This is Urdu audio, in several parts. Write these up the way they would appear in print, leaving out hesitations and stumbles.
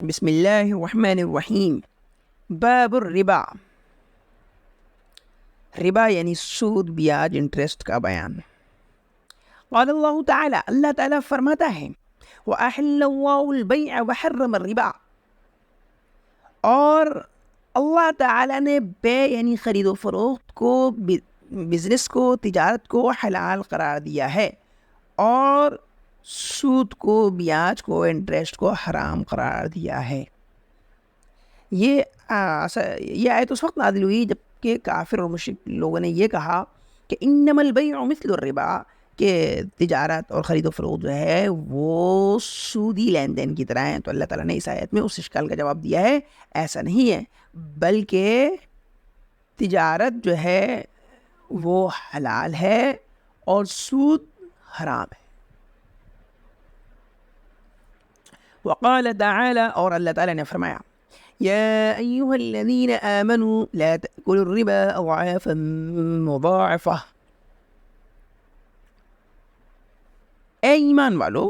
بسم اللہ الرحمن الرحیم. باب الربا. ربا یعنی سود، بیاج، انٹرسٹ کا بیان. قال اللہ تعالی، اللہ تعالیٰ فرماتا ہے وَأَحَلَّ اللَّهُ الْبَيْعَ وَحَرَّمَ الرِّبَا، اور اللہ تعالیٰ نے بے یعنی خرید و فروخت کو، بزنس کو، تجارت کو حلال قرار دیا ہے، اور سود کو، بیاج کو، انٹرسٹ کو حرام قرار دیا ہے. یہ آیت اس وقت نازل ہوئی جب کہ کافر اور مشرک لوگوں نے یہ کہا کہ انما البیع مثل الربا، کہ تجارت اور خرید و فروخت جو ہے وہ سودی لین دین کی طرح ہیں. تو اللہ تعالیٰ نے اس آیت میں اس اشکال کا جواب دیا ہے ایسا نہیں ہے، بلکہ تجارت جو ہے وہ حلال ہے اور سود حرام ہے. وقال تعالی، اور اللہ تعالیٰ نے فرمایا يا أيها الذين آمنوا لا تأكلوا الربا أضعافا مضاعفة. اے ایمان والو،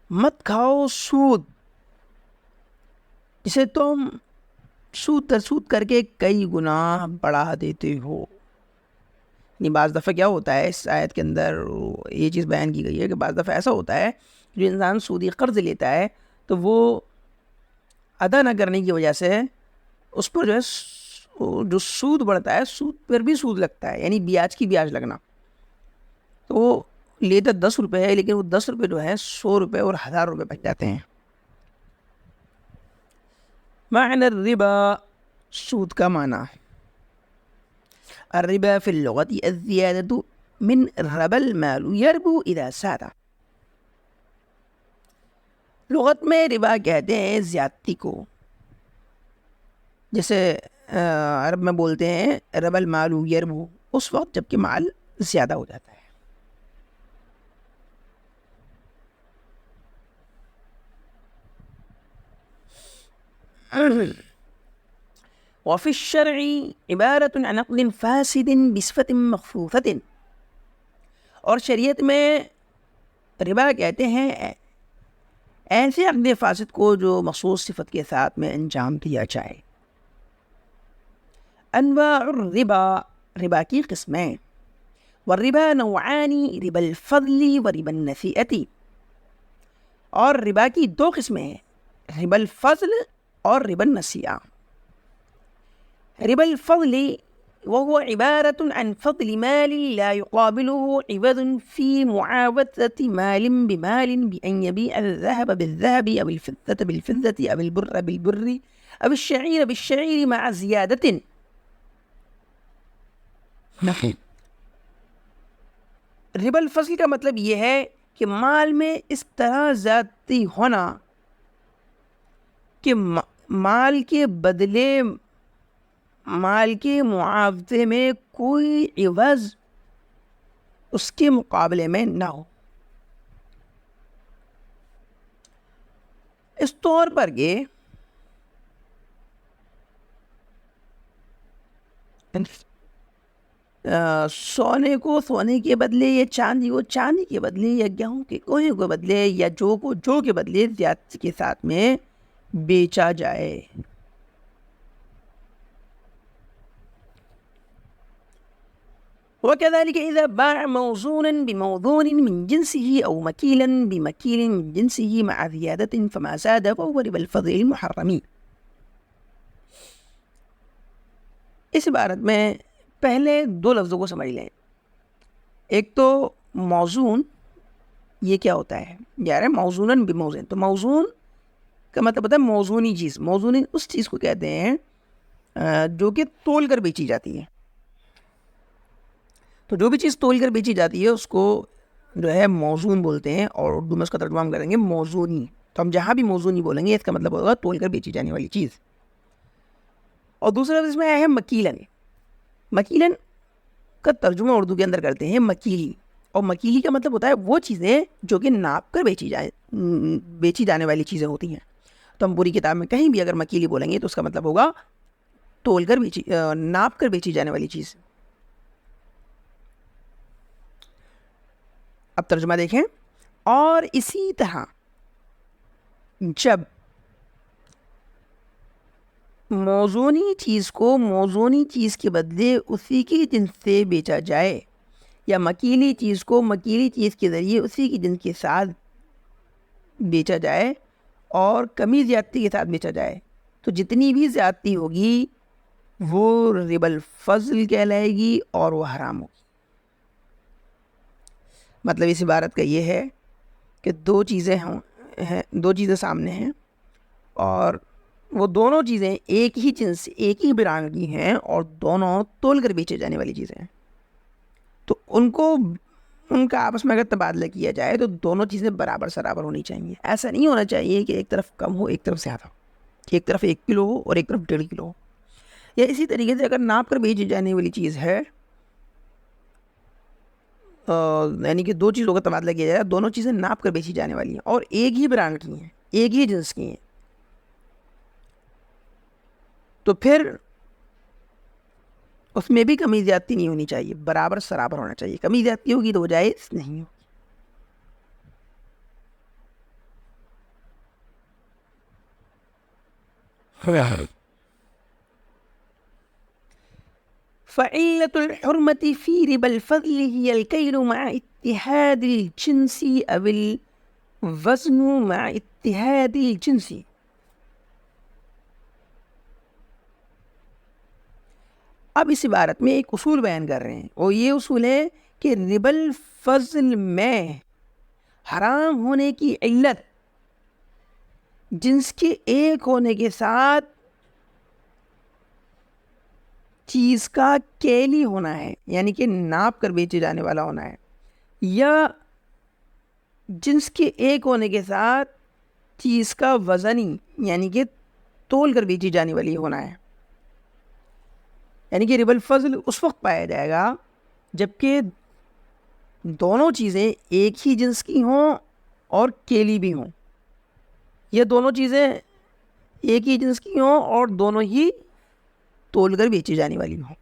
مت کھاؤ سود جسے تم سود تر سود کر کے کئی گنا بڑھا دیتے ہو. یعنی بعض دفعہ کیا ہوتا ہے، اس آیت کے اندر یہ چیز بیان کی گئی ہے کہ بعض دفعہ ایسا ہوتا ہے جو انسان سودی قرض لیتا ہے تو وہ ادا نہ کرنے کی وجہ سے اس پر جو ہے جو سود بڑھتا ہے، سود پر بھی سود لگتا ہے، یعنی بیاج کی بیاج لگنا. تو وہ لیتا 10 روپے ہے لیکن وہ 10 روپے جو ہے 100 روپے اور 1000 روپے بچ جاتے ہیں. معنی الربا، سود کا معنی. الربا فی اللغت الزیادت من ربا المال یربو اذا ساد. لغت میں ربا کہتے ہیں زیادتی کو، جیسے عرب میں بولتے ہیں ربا المال یربو، اس وقت جب کہ مال زیادہ ہو جاتا ہے. وفي الشرع عبارة عن عقد فاسد بصفة مخفوفة، اور شریعت میں ربا کہتے ہیں ایسے عقد فاسد کو جو مخصوص صفت کے ساتھ میں انجام دیا جائے. انواع الربا، ربا کی قسمیں. والربا نوعان، ربا الفضل وربا النسیئة. اور ربا کی 2 قسمیں ہیں، ربا الفضل اور ربا النسیئہ. ربا الفضل وهو عبارة عن فضل مال لا يقابله عوض في معاوضة مال بمال، بأن يبيع الذهب بالذهب أو الفضة بالفضة أو البر بالبر أو الشعير بالشعير مع زيادة. ربا الفضل کا مطلب یہ ہے کہ مال میں اس طرح زیادتی ہونا کہ مال کے بدلے، مال کے معاوضے میں کوئی عوض اس کے مقابلے میں نہ ہو. اس طور پر کہ سونے کو سونے کے بدلے، یا چاندی کو چاندی کے بدلے، یا گیہوں کے گیہوں کے بدلے، یا جو کو جو کے بدلے زیادتی کے ساتھ میں بیچا جائے. وكذلك إذا باع موزونا بموزون من جنسه أو مكيلا بمكيل من جنسه مع زيادة فما زاد فهو ربا الفضل المحرم. اس عبارت میں پہلے 2 لفظوں کو سمجھ لیں. ایک تو موزون، یہ کیا ہوتا ہے؟ یار موزوناً بموزن، تو موزون کا مطلب ہوتا ہے موزونی چیز. موزونی اس چیز کو کہتے ہیں جو کہ تول کر بیچی جاتی ہے. تو جو بھی چیز تول کر بیچی جاتی ہے اس کو جو ہے موزون بولتے ہیں، اور اردو میں اس کا ترجمہ ہم کریں گے موزونی. تو ہم جہاں بھی موزونی بولیں گے اس کا مطلب ہوگا تول کر بیچی جانے والی چیز. اور دوسرا لفظ میں آیا ہے مکیلن. مکیلن کا ترجمہ اردو کے اندر کرتے ہیں مکیلی، اور مکیلی کا مطلب ہوتا ہے وہ چیزیں جو کہ ناپ کر بیچی جانے والی چیزیں ہوتی ہیں. تو ہم پوری کتاب میں کہیں بھی اگر مکیلی بولیں گے تو اس کا مطلب ہوگا تول کر ناپ کر بیچی جانے والی چیز. اب ترجمہ دیکھیں. اور اسی طرح جب موزونی چیز کو موزونی چیز کے بدلے اسی کی جنس سے بیچا جائے، یا مکیلی چیز کو مکیلی چیز کے ذریعے اسی کی جنس کے ساتھ بیچا جائے اور کمی زیادتی کے ساتھ بیچا جائے، تو جتنی بھی زیادتی ہوگی وہ ربا الفضل کہلائے گی اور وہ حرام ہوگی۔ مطلب اس عبارت کا یہ ہے کہ دو چیزیں سامنے ہیں اور وہ دونوں چیزیں ایک ہی جنس ایک ہی برانڈ کی ہیں اور دونوں تول کر بیچے جانے والی چیزیں ہیں، تو ان کا آپس میں اگر تبادلہ کیا جائے تو دونوں چیزیں برابر سرابر ہونی چاہیے۔ ایسا نہیں ہونا چاہیے کہ ایک طرف کم ہو ایک طرف زیادہ ہو، کہ ایک طرف 1 کلو ہو اور ایک طرف 1.5 کلو ہو۔ یا اسی طریقے سے اگر ناپ کر بیچی جانے والی چیز ہے، یعنی کہ دو چیزوں کا تبادلہ کیا جائے، دونوں چیزیں ناپ کر بیچی جانے والی ہیں اور ایک ہی برانڈ کی ہیں، ایک ہی جنس کی ہیں، تو پھر اس میں بھی کمی زیادتی نہیں ہونی چاہیے، برابر سرابر ہونا چاہیے۔ کمی زیادتی ہوگی تو وہ جائز نہیں ہوگی۔ فعلة الحرمة في ربا الفضل هي الكيل مع اتحاد الجنس أو الوزن مع اتحاد الجنس۔ اب اس عبارت میں ایک اصول بیان کر رہے ہیں، اور یہ اصول ہے کہ ربا الفضل میں حرام ہونے کی علت جنس کے ایک ہونے کے ساتھ چیز کا کیلی ہونا ہے، یعنی کہ ناپ کر بیچے جانے والا ہونا ہے، یا جنس کے ایک ہونے کے ساتھ چیز کا وزنی یعنی کہ تول کر بیچی جانے والی ہونا ہے۔ یعنی کہ ربا الفضل اس وقت پایا جائے گا جبکہ دونوں چیزیں ایک ہی جنس کی ہوں اور کیلی بھی ہوں، یا دونوں چیزیں ایک ہی جنس کی ہوں اور دونوں ہی تول کر بیچی جانے والی ہوں۔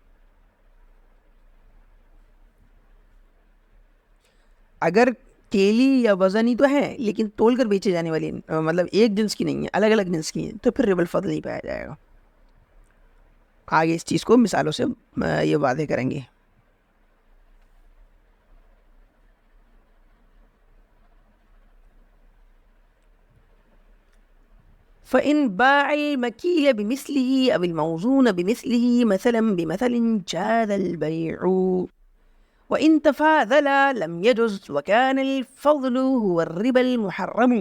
اگر کیلی یا وزنی تو ہے لیکن تول کر بیچے جانے والی مطلب ایک جنس کی نہیں ہے، الگ الگ جنس کی ہیں، تو پھر ربا الفضل نہیں پایا جائے گا۔ آگے اس چیز کو مثالوں سے یہ واضح کریں گے۔ فإن باع المكيل بمثله أو الموزون بمثله مثلا بمثل جاز البيع، وإن تفاضل لم يجز وكان الفضل هو الربا المحرم۔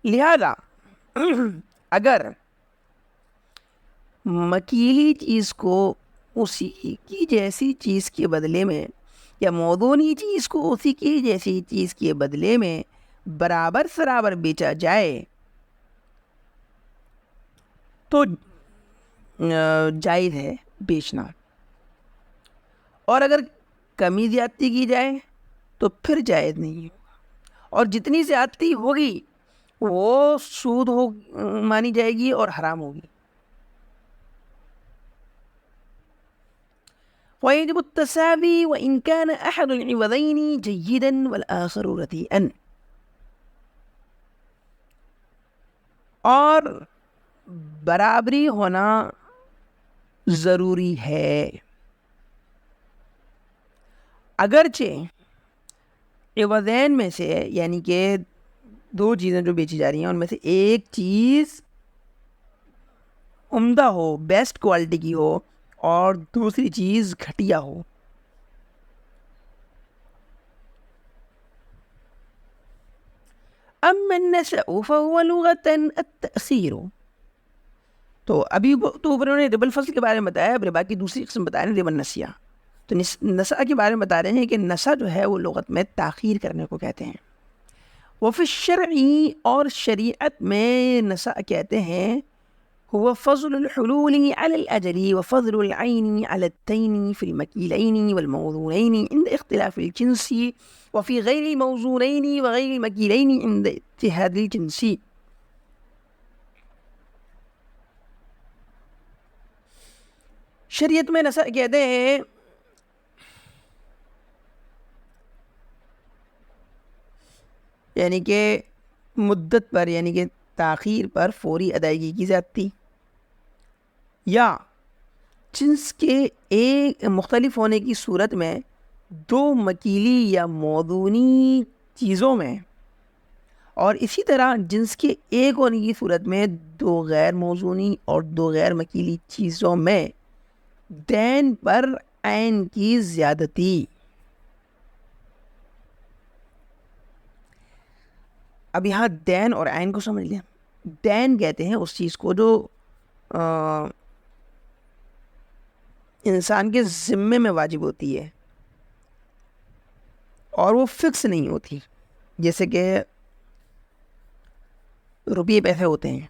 لہذا اگر مکیلی چیز کو اسی کی جیسی چیز کے بدلے میں یا موزونی چیز کو اسی کی جیسی چیز کے بدلے میں برابر سرابر بیچا جائے تو جائز ہے بیچنا، اور اگر کمی زیادتی کی جائے تو پھر جائز نہیں ہوگا، اور جتنی زیادتی ہوگی وہ سود مانی جائے گی اور حرام ہوگی۔ ويجب التساوي وإن كان أحد العوضين جيدا والآخر رديئا، اور برابری ہونا ضروری ہے اگرچہ عوضین میں سے یعنی کہ دو چیزیں جو بیچی جا رہی ہیں ان میں سے ایک چیز عمدہ ہو، بیسٹ کوالٹی کی ہو، اور دوسری چیز گھٹیا ہو۔ اما النسأ فهو لغة التأثیر، تو ابھی تو انہوں نے ربا الفضل کے بارے میں بتایا، اب ربا کی دوسری قسم بتا رہے ہیں ربا النسیہ۔ تو نسا کے بارے میں بتا رہے ہیں کہ نسا جو ہے وہ لغت میں تاخیر کرنے کو کہتے ہیں، وفی الشرعی، اور شریعت میں نسا کہتے ہیں هو فضل الحلول على الأجل وفضل العين على التين في المكيلين والموزونين عند اختلاف الجنس، وفي غير الموزونين وغير المكيلين عند اتحاد الجنس۔ شریعت میں نسا کہتے ہیں یعنی کہ مدت پر یعنی کہ تاخیر پر فوری ادائیگی کی زیادتی، یا جنس کے ایک مختلف ہونے کی صورت میں دو مکیلی یا موضوعی چیزوں میں، اور اسی طرح جنس کے ایک ہونے کی صورت میں دو غیر موضوعی اور دو غیر مکیلی چیزوں میں دین پر عین کی زیادتی۔ اب یہاں دین اور عین کو سمجھ لیں۔ دین کہتے ہیں اس چیز کو جو انسان کے ذمے میں واجب ہوتی ہے اور وہ فکس نہیں ہوتی، جیسے کہ روپیے پیسے ہوتے ہیں،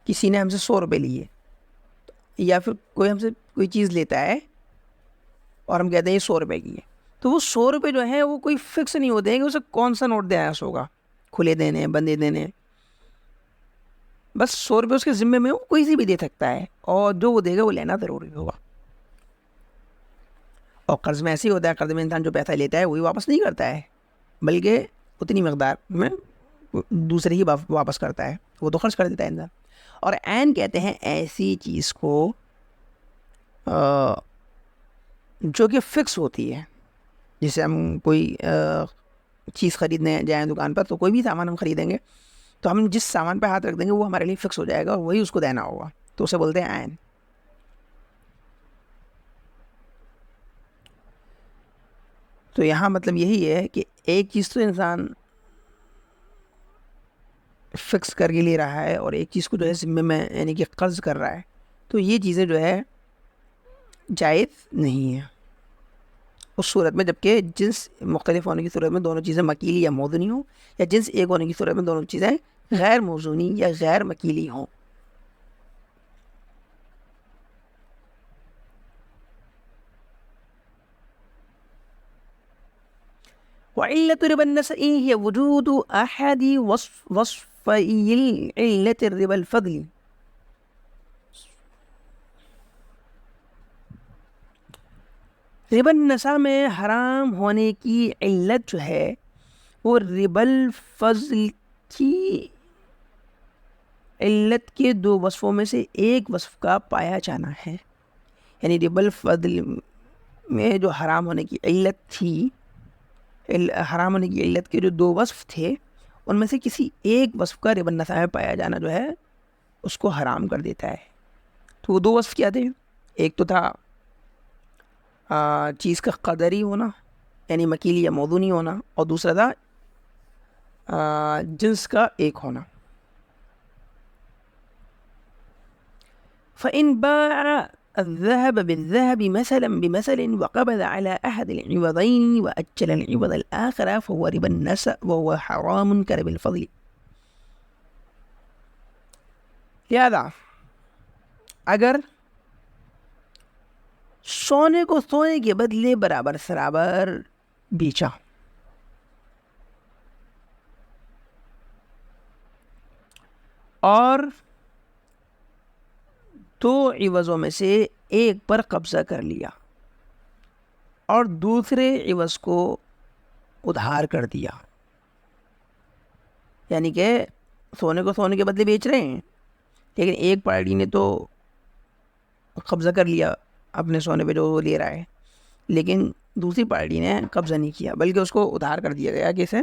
کسی نے ہم سے 100 روپے لیے، یا پھر کوئی ہم سے کوئی چیز لیتا ہے اور ہم کہتے ہیں یہ 100 روپے کی ہے، تو وہ 100 روپے جو ہیں وہ کوئی فکس نہیں ہوتے ہیں کہ اسے کون سا نوٹ دینا ہے، 100 کا کھلے دینے بندے دینے، بس 100 روپے اس کے ذمے میں، وہ کوئی سی بھی دے سکتا ہے، اور جو وہ دے گا وہ لینا ضروری ہوگا۔ اور قرض میں ایسے ہی ہوتا ہے، قرض میں انسان جو پیسہ لیتا ہے وہی واپس نہیں کرتا ہے، بلکہ اتنی مقدار میں دوسرے ہی واپس کرتا ہے، وہ تو خرچ کر دیتا ہے انسان۔ اور عین کہتے ہیں ایسی چیز کو جو کہ فکس ہوتی ہے، جیسے ہم کوئی چیز خریدنے جائیں دکان پر، تو کوئی بھی سامان ہم خریدیں گے تو ہم جس سامان پہ ہاتھ رکھ دیں گے وہ ہمارے لیے فکس ہو جائے گا اور وہی اس کو دینا ہوگا، تو اسے بولتے ہیں عین۔ تو یہاں مطلب یہی ہے کہ ایک چیز تو انسان فکس کر کے لے رہا ہے اور ایک چیز کو جو ہے ذمے میں یعنی کہ قرض کر رہا ہے، تو یہ چیزیں جو ہے جائز نہیں ہیں اس صورت میں، جبکہ جنس مختلف ہونے کی صورت میں دونوں چیزیں مکیلی یا موزونی ہوں، یا جنس ایک ہونے کی صورت میں دونوں چیزیں غیر موزونی یا غیر مکیلی ہوں۔ وعلة ربا النسأ هي وجود أحد وصفي العلة الربا الفضل۔ ربا النساء میں حرام ہونے کی علت جو ہے وہ ربا الفضل کی علت کے دو وصفوں میں سے ایک وصف کا پایا جانا ہے، یعنی ربا الفضل میں جو حرام ہونے کی علت تھی، حرام ہونے کی علت کے جو دو وصف تھے ان میں سے کسی ایک وصف کا ربا النساء میں پایا جانا جو ہے اس کو حرام کر دیتا ہے۔ تو وہ دو وصف کیا تھے؟ ایک تو تھا چیز کا قدری ہونا یعنی مکیلی یا موضوعی ہونا، اور دوسرا تھا جنس کا ایک ہونا۔ فإن باع الذهب بالذهب مثلا بمثل وقبض على أحد العوضين وأجل العوض الآخر فهو ربا النسأ وهو حرام كربا الفضل۔ لہذا اگر سونے کو سونے کے بدلے برابر سرابر بیچا اور دو عوضوں میں سے ایک پر قبضہ کر لیا اور دوسرے عوض کو ادھار کر دیا، یعنی کہ سونے کو سونے کے بدلے بیچ رہے ہیں لیکن ایک پارٹی نے تو قبضہ کر لیا اپنے سونے پہ جو وہ لے رہا ہے، لیکن دوسری پارٹی نے قبضہ نہیں کیا بلکہ اس کو ادھار کر دیا گیا کہ اسے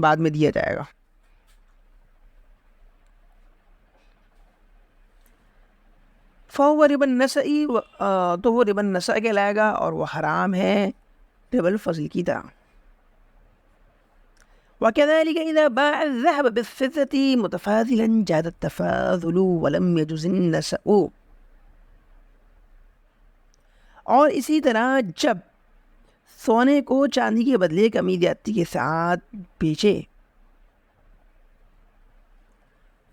بعد میں دیا جائے گا۔ فَهُوَ رِبَا النَّسَإِ، تو وہ ربا النساء کہلائے گا اور وہ حرام ہے ربا الفضل کی طرح۔ وكذلك إذا باع الذهب بالفضة متفاضلا جاز التفاضل ولم يجز النسأ۔ اور اسی طرح جب سونے کو چاندی کے بدلے کمی زیادتی کے ساتھ بیچے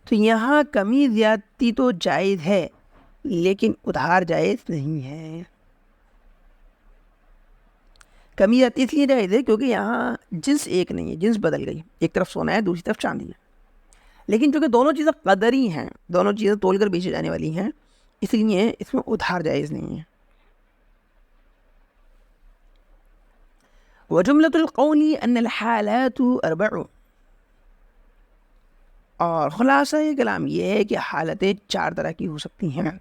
تو یہاں کمی زیادتی تو جائز ہے لیکن ادھار جائز نہیں ہے۔ کمی زیادتی اس لیے جائز ہے کیونکہ یہاں جنس ایک نہیں ہے، جنس بدل گئی، ایک طرف سونا ہے دوسری طرف چاندی ہے، لیکن چونکہ دونوں چیزیں قدری ہیں، دونوں چیزیں تول کر بیچی جانے والی ہیں، اس لیے اس میں ادھار جائز نہیں ہے۔ وجملة القول أن الحالات أربع، اور خلاصہ یہ کلام یہ ہے کہ حالتیں 4 طرح کی ہو سکتی ہیں.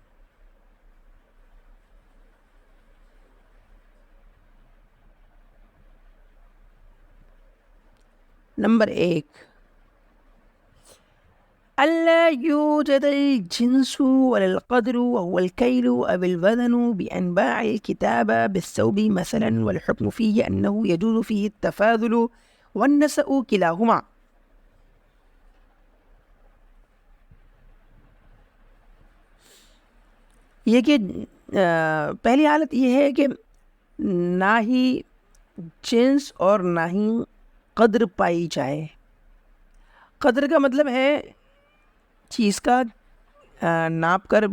نمبر 1، ألا يوجد الجنس ولا القدر وهو الكيل أو الوزن بأنواع الكتابة بالثوب مثلا، والحكم فيه أنه يجوز فيه التفاضل والنسأ كلاهما. یہ کہ پہلی حالت یہ ہے کہ نہ ہی جنس اور نہ ہی قدر پائی جائے. قدر کا مطلب ہے چیز کا ناپ کر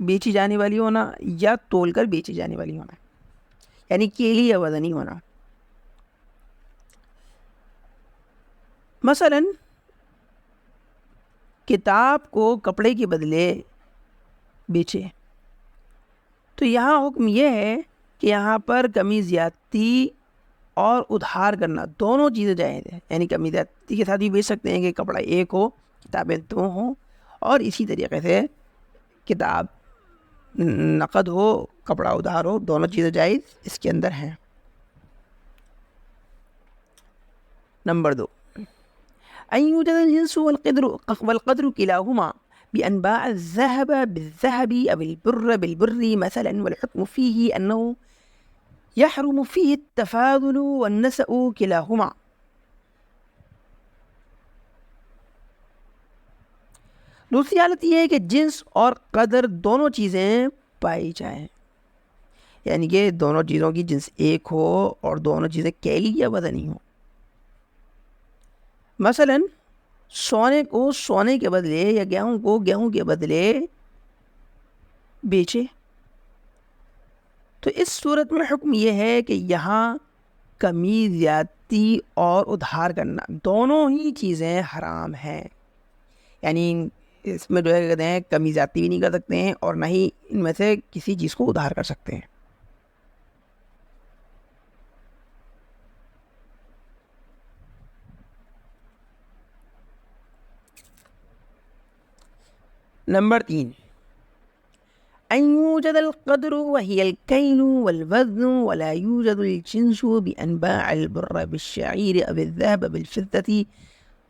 بیچی جانے والی ہونا یا تول کر بیچی جانے والی ہونا، یعنی کیلی یا وزنی ہونا. مثلا کتاب کو کپڑے کے بدلے بیچے، تو یہاں حکم یہ ہے کہ یہاں پر کمی زیادتی اور ادھار کرنا دونوں چیزیں جائز ہیں. یعنی کمی زیادتی کے ساتھ بھی بیچ سکتے ہیں کہ کپڑا ایک ہو کتابیں 2 ہوں، اور اسی طریقے سے کتاب نقد ہو کپڑا ادھار ہو، دونوں چیزیں جائز اس کے اندر ہیں. نمبر 2، أن يوجد الجنس والقدر كلاهما بأنواع الذهب بالذهب أو البر بالبر مثلا، والحكم فيه أنه يحرم فيه التفاضل والنسأ كلاهما. دوسری حالت یہ ہے کہ جنس اور قدر دونوں چیزیں پائی جائیں، یعنی کہ دونوں چیزوں کی جنس ایک ہو اور دونوں چیزیں کیلی یا وزنی ہوں. مثلا سونے کو سونے کے بدلے یا گیہوں کو گیہوں کے بدلے بیچے، تو اس صورت میں حکم یہ ہے کہ یہاں کمی زیادتی اور ادھار کرنا دونوں ہی چیزیں حرام ہیں. یعنی اس میں جو ہے کہتے ہیں کمی زیادتی بھی نہیں کر سکتے ہیں اور نہ ہی ان میں سے کسی چیز کو ادھار کر سکتے ہیں. نمبر 3، أن يوجد القدر وهي الكيل والوزن ولا يوجد الجنس بأنواع البر بالشعير أو الذهب بالفضة،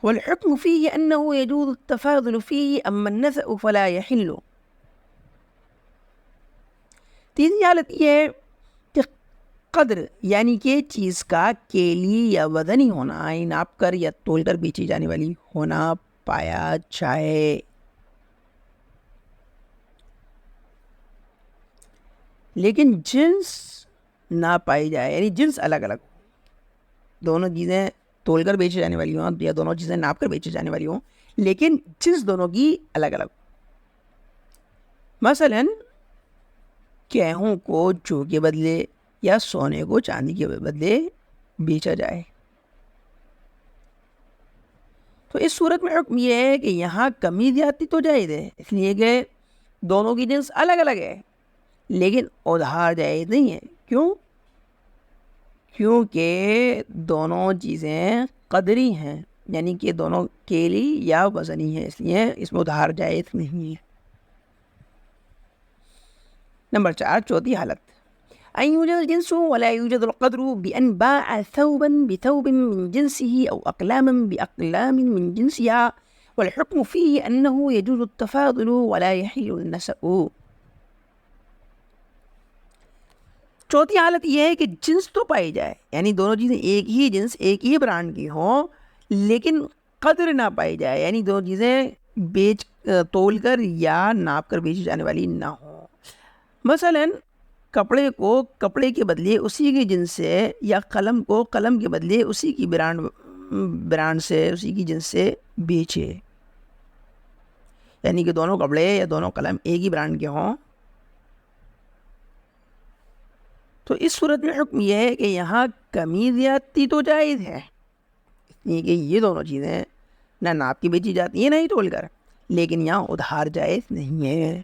والحكم فيه أنه يجوز التفاضل فيه، أما النسأ فلا يحل. تیسری حالت یہ ہے کہ قدر یعنی کہ چیز کا کیلی یا وزنی ہونا، ناپ کر یا تول کر بیچی جانے والی ہونا پایا جائے، لیکن جنس نہ پائی جائے. یعنی جنس الگ الگ، دونوں چیزیں تول کر بیچی جانے والی ہوں یا دونوں چیزیں ناپ کر بیچی جانے والی ہوں، لیکن جنس دونوں کی الگ الگ. مثلا گیہوں کو جو کے بدلے یا سونے کو چاندی کے بدلے بیچا جائے، تو اس صورت میں حکم یہ ہے کہ یہاں کمی زیادتی تو جائز ہے، اس لیے کہ دونوں کی جنس الگ الگ ہے، لیکن ادھار جائز نہیں ہے. کیوں؟ کیونکہ دونوں چیزیں قدری ہیں، یعنی کہ دونوں کیلی یا وزنی ہیں، اس لیے اس میں ادھار جائز نہیں ہے. نمبر 4، چوتھی حالت، أن يوجد الجنس ولا يوجد القدر بأن باع ثوبا بثوب من جنسه أو أقلاما بأقلام من جنسها، والحكم فيه أنه يجوز التفاضل ولا يحل النسأ. چوتھی حالت یہ ہے کہ جنس تو پائی جائے، یعنی دونوں چیزیں ایک ہی جنس ایک ہی برانڈ کی ہوں، لیکن قدر نہ پائی جائے، یعنی دونوں چیزیں تول کر یا ناپ کر بیچی جانے والی نہ ہوں. مثلا کپڑے کو کپڑے کے بدلے اسی کی جنس سے، یا قلم کو قلم کے بدلے اسی کی برانڈ سے اسی کی جنس سے بیچے، یعنی کہ دونوں کپڑے یا دونوں قلم ایک ہی برانڈ کے ہوں. تو اس صورت میں حکم یہ ہے کہ یہاں کمی زیادتی تو جائز ہے، اس لیے کہ یہ دونوں چیزیں نہ ناپ کی بیچی جاتی ہیں نہ ہی تول کر، لیکن یہاں ادھار جائز نہیں ہے.